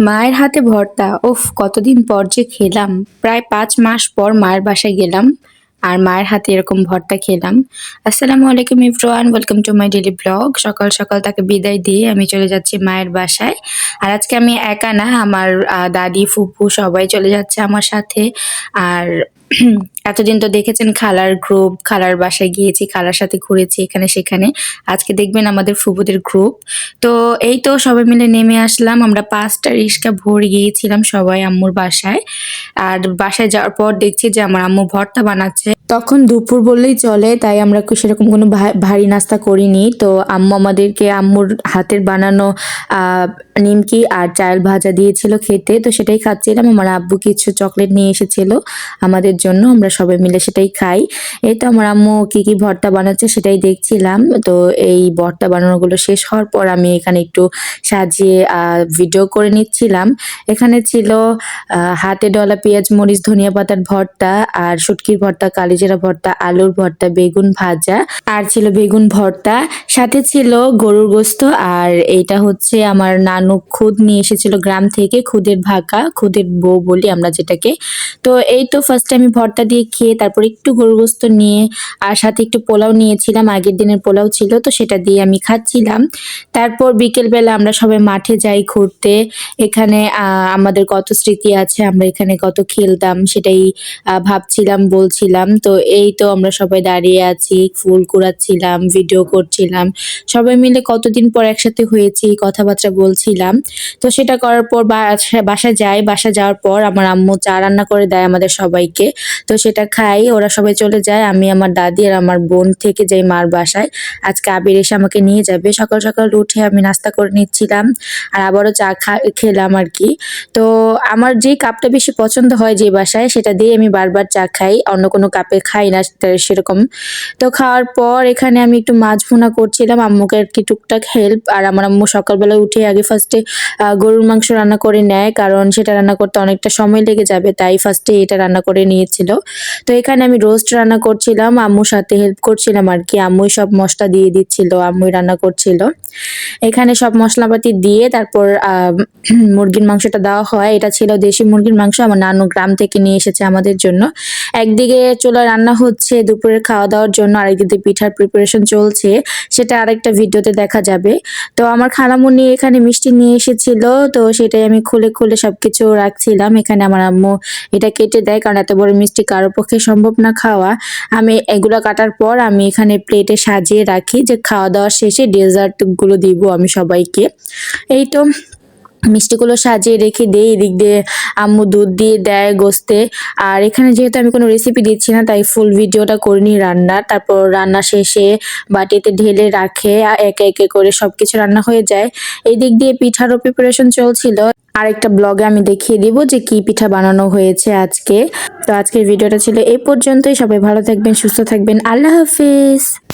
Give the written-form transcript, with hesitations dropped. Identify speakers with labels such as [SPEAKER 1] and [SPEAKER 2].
[SPEAKER 1] মায়ের হাতে ভর্তা, উফ কতদিন পর যে খেলাম। প্রায় ৫ মাস পর মায়ের বাসায় গেলাম আর মায়ের হাতে এরকম ভর্তা খেলাম। আসসালামু আলাইকুম everyone, welcome to my daily blog. সকাল সকাল তাকে বিদায় দিয়ে আমি চলে যাচ্ছি মায়ের বাসায়। আর আজকে আমি একা না, আমার দাদি ফুপু সবাই চলে যাচ্ছে আমার সাথে। আর এতদিন তো দেখেছেন খালার গ্রুপ, খালার বাসায় গিয়েছি, খালার সাথে ঘুরেছি এখানে সেখানে। আজকে দেখবেন আমাদের ফুপুদের গ্রুপ। তো এই তো সবাই মিলে নেমে আসলাম, আমরা ৫টা রিক্সা ভরে গিয়েছিলাম সবাই আম্মুর বাসায়। আর বাসায় যাওয়ার পর দেখছি যে আমার আম্মু ভর্তা বানাচ্ছে। তখন দুপুর বললেই চলে, তাই আমরা সেরকম কোনো ভারী নাস্তা করিনি। তো আম্মু আমাদেরকে আম্মুর হাতের বানানো নিমকি আর চাল ভাজা দিয়েছিল খেতে, তো সেটাই খাচ্ছিলাম। আমার আব্বু কিছু চকলেট নিয়ে এসেছিল আমাদের জন্য, আমরা সবাই মিলে সেটাই খাই। এই তো আমার আম্মু কি কি ভর্তা বানাচ্ছে সেটাই দেখছিলাম। তো এই ভর্তা বানানোগুলো শেষ হওয়ার পর আমি এখানে একটু সাজিয়ে ভিডিও করে নিচ্ছিলাম। এখানে ছিল হাতে ডলা পেঁয়াজ মরিচ ধনিয়া পাতার ভর্তা, আর শুটকির ভর্তা, কালিজিরা ভর্তা, আলুর ভর্তা, বেগুন ভাজা, আর ছিল বেগুন ভর্তা, সাথে ছিল গরুর গোস্ত। আর এইটা হচ্ছে আমার নানু খুদ নিয়ে এসেছিল গ্রাম থেকে, খুদের ভাকা, খুদের বউ বলি আমরা যেটাকে। তো এই তো ফার্স্টে আমি ভর্তা দিয়ে খেয়ে তারপর একটু গরুর গোস্ত নিয়ে আর সাথে একটু পোলাও নিয়েছিলাম, আগের দিনের পোলাও ছিল, তো সেটা দিয়ে আমি খাচ্ছিলাম। তারপর বিকেলবেলা আমরা সবাই মাঠে যাই ঘুরতে। এখানে আমাদের কত স্মৃতি আছে, আমরা এখানে কত খেলতাম সেটাই ভাবছিলাম, বলছিলাম। তো এই তো আমরা সবাই দাঁড়িয়ে আছি, ফুল কুড়াচ্ছিলাম, ভিডিও করছিলাম, সবাই মিলে কতদিন পর একসাথে হয়েছি, কথাবার্তা বলছিলাম। তো সেটা করার পর বাসায় যাই, বাসা যাওয়ার পর আমার আম্মু চা রান্না করে দেয় আমাদের সবাইকে। তো সেটা খাই, ওরা সবাই চলে যায়, আমি আমার দাদি আর আমার বোন থেকে যাই মার বাসায়। আজকে আবির এসে আমাকে নিয়ে যাবে। সকাল সকাল উঠে আমি নাস্তা করে নিচ্ছিলাম আর আবারও চা খেলাম আর কি। তো আমার যে কাপটা বেশি পছন্দ হয় যে বাসায়, সেটা দিয়ে আমি বারবার চা খাই, অন্য কোনো কাপে খাই না সেরকম। তো খাওয়ার পর এখানে আমি একটু মাছ ভুনা করছিলাম, আম্মুকে আর কি টুকটাক হেল্প। আর আমার আম্মু সকালবেলা উঠে আগে ফার্স্টে গরুর মাংস রান্না করে নেয়, কারণ সেটা রান্না করতে অনেকটা সময় লেগে যাবে, তাই ফার্স্টে এটা রান্না করে নিয়েছিল। তো এখানে আমি রোস্ট রান্না করছিলাম, আম্মুর সাথে হেল্প করছিলাম আর কি। আম্মুই সব মশলা দিয়ে দিচ্ছিল, আম্মুই রান্না করছিল। এখানে সব মশলাপাতি দিয়ে তারপর মুরগির মাংসটা দেওয়া হয়। এটা ছিল দেশি মুরগির মাংস, আমার নানু গ্রাম থেকে নিয়ে এসেছে আমাদের জন্য। একদিকে চুলা রান্না হচ্ছে দুপুরের খাওয়া দাওয়ার জন্য, আরেকদিকে পিঠার প্রিপারেশন চলছে, সেটা আরেকটা ভিডিওতে দেখা যাবে। তো আমার খালামুনি এখানে মিষ্টি নিয়ে এসেছিল, তো সেটাই আমি খুলে খুলে সবকিছু রাখছিলাম। এখানে আমার আম্মু এটা কেটে দেয়, কারণ এত বড় মিষ্টি কারো পক্ষে সম্ভব না খাওয়া। আমি এগুলো কাটার পর আমি এখানে প্লেটে সাজিয়ে রাখি, যে খাওয়া দাওয়া শেষে ডেজার্ট গুলো দিব আমি সবাইকে। এই তো মিষ্টিগুলো সাজিয়ে রেখে দেই, এদিক দিয়ে আম্মু দুধ দিয়ে দেয় গোস্তে। আর এখানে যেহেতু আমি কোনো রেসিপি দিচ্ছি না, তাই ফুল ভিডিওটা করিনি রান্নার। তারপর রান্না শেষে বাটিতে ঢেলে রাখে, একে একে করে সবকিছু রান্না হয়ে যায়। এই দিক দিয়ে পিঠারও প্রিপারেশন চলছিল। আরেকটা ব্লগে আমি দেখিয়ে দিব যে কি পিঠা বানানো হয়েছে আজকে। তো আজকের ভিডিওটা ছিল এই পর্যন্তই। সবাই ভালো থাকবেন, সুস্থ থাকবেন, আল্লাহ হাফিজ।